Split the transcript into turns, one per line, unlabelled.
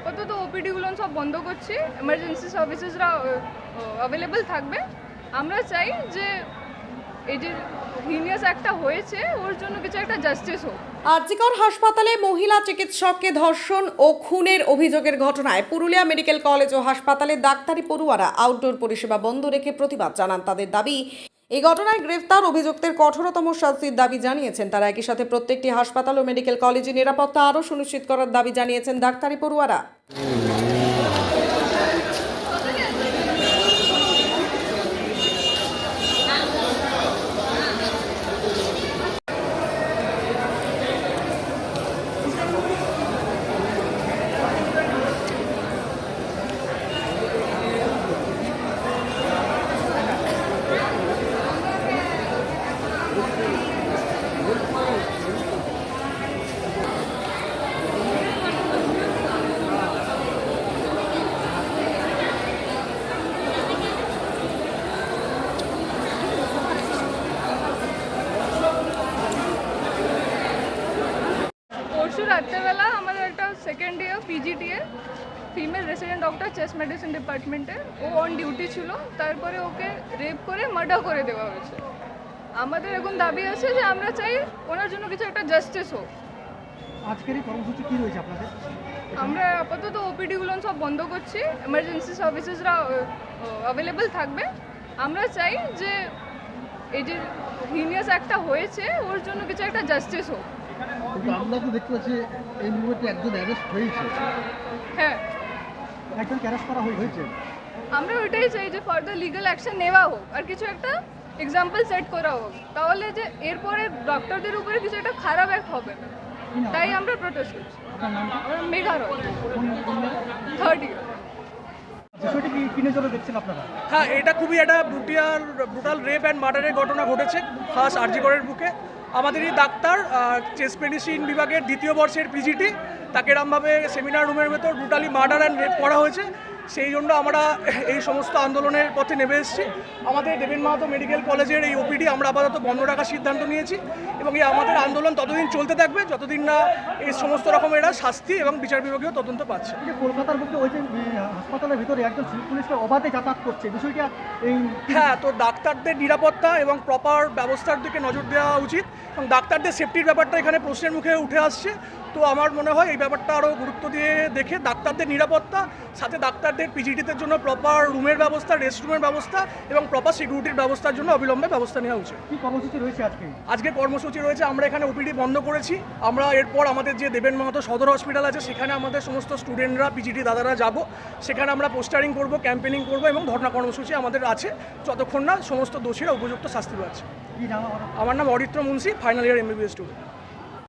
আপাতত ওপিডিগুলো সব বন্ধ করছি, এমার্জেন্সি সার্ভিসেসরা অ্যাভেলেবল থাকবে। আমরা চাই যে এই যে হিনিয়াস একটা হয়েছে ওর জন্য কিছু একটা জাস্টিস হোক।
আরজিকর হাসপাতালে মহিলা চিকিৎসককে ধর্ষণ ও খুনের অভিযোগের ঘটনায় পুরুলিয়া মেডিকেল কলেজ ও হাসপাতালে ডাক্তারি পড়ুয়ারা আউটডোর পরিষেবা বন্ধ রেখে প্রতিবাদ জানান। তাদের দাবি, এই ঘটনায় গ্রেফতার অভিযুক্তের কঠোরতম শাস্তির দাবি জানিয়েছেন তারা। একই সাথে প্রত্যেকটি হাসপাতাল ও মেডিকেল কলেজে নিরাপত্তা আরও সুনিশ্চিত করার দাবি জানিয়েছেন ডাক্তারি পড়ুয়ারা।
পরশু রাত্রেবেলা আমাদের একটা second year PGTA female resident doctor chest medicine ডিপার্টমেন্টে ও অন ডিউটি ছিল, তারপরে ওকে রেপ করে মার্ডার করে দেওয়া হয়েছে। আমাদের এখন দাবি আছে যে আমরা চাই ওনার জন্য কিছু একটা জাস্টিস হোক।
আজকের এই কর্মসূচি কি রয়েছে আপনাদের?
আমরা আপাতত ওপিডিগুলো সব বন্ধ করছি, এমার্জেন্সি সার্ভিসেসরা অ্যাভেলেবল থাকবে। আমরা চাই যে এই যে হিনিয়াস একটা হয়েছে ওর জন্য কিছু একটা জাস্টিস হোক।
কিন্তু আমরা তো দেখতে পাচ্ছি এই মুহূর্তে একজন অ্যারেস্ট হয়েছে।
হ্যাঁ,
একজনকে অ্যারেস্ট করা হয়েছে।
আমরা ওইটাই চাই যে ফার্দার লিগ্যাল অ্যাকশন নেওয়া হোক আর কিছু একটা এক্সাম্পল সেট করা হোক, তাহলে যে এরপরে ডক্টরদের উপরে কিছু একটা খারাপ অ্যাক্ট হবে না। তাই আমরা প্রোটেস্ট করছি। মেঘা রয়, থার্ড ইয়ার।
বিষয়টি কি নজরে দেখছেন আপনারা?
হ্যাঁ, এটা খুবই একটা ব্রুটাল রেপ অ্যান্ড মার্ডারের ঘটনা ঘটেছে ফার্স্ট আরজিকরের বুকে। আমাদেরই ডাক্তার চেস্ট মেডিসিন বিভাগের দ্বিতীয় বর্ষের পিজিটি, তাকে এরমভাবে সেমিনার রুমের ভেতর ব্রুটালি মার্ডার অ্যান্ড রেপ করা হয়েছে। সেই জন্য আমরা এই সমস্ত আন্দোলনের পথে নেমে এসেছি। আমাদের দেবেন মাহাতো মেডিকেল কলেজের এই ওপিডি আমরা আপাতত বন্ধ রাখার সিদ্ধান্ত নিয়েছি এবং এই আমাদের আন্দোলন ততদিন চলতে থাকবে যতদিন না এই সমস্ত রকমের শাস্তি এবং বিচার বিভাগীয় তদন্ত পাচ্ছে।
এই যে কলকাতার বুকে ওই যে হাসপাতালের ভিতরে একজন পুলিশকে অবাধে যাতায়াত করছে, বিষয়টা এই
হ্যাঁ, তো ডাক্তারদের নিরাপত্তা এবং প্রপার ব্যবস্থার দিকে নজর দেওয়া উচিত এবং ডাক্তারদের সেফটির ব্যাপারটা এখানে প্রশ্নের মুখে উঠে আসছে। তো আমার মনে হয় এই ব্যাপারটা আরও গুরুত্ব দিয়ে দেখে ডাক্তারদের নিরাপত্তা, সাথে ডাক্তারদের পিজিটিদের জন্য প্রপার রুমের ব্যবস্থা, রেস্টরুমের ব্যবস্থা এবং প্রপার সিকিউরিটির ব্যবস্থার জন্য অবিলম্বে ব্যবস্থা নেওয়া উচিত।
কি কর্মসূচি রয়েছে
আজকে কর্মসূচি রয়েছে, আমরা এখানে ওপিডি বন্ধ করেছি। আমরা এরপর আমাদের যে দেবেন মাহাতো সদর হসপিটাল আছে সেখানে আমাদের সমস্ত স্টুডেন্টরা, পিজিটি দাদারা যাব, সেখানে আমরা পোস্টারিং করব, ক্যাম্পেনিং করব এবং ধর্ণা কর্মসূচি আমাদের আছে যতক্ষণ না সমস্ত দোষীরা উপযুক্ত শাস্তি পাচ্ছে।
কি নাম?
আমার নাম Aritra Munshi, final year MBBS student.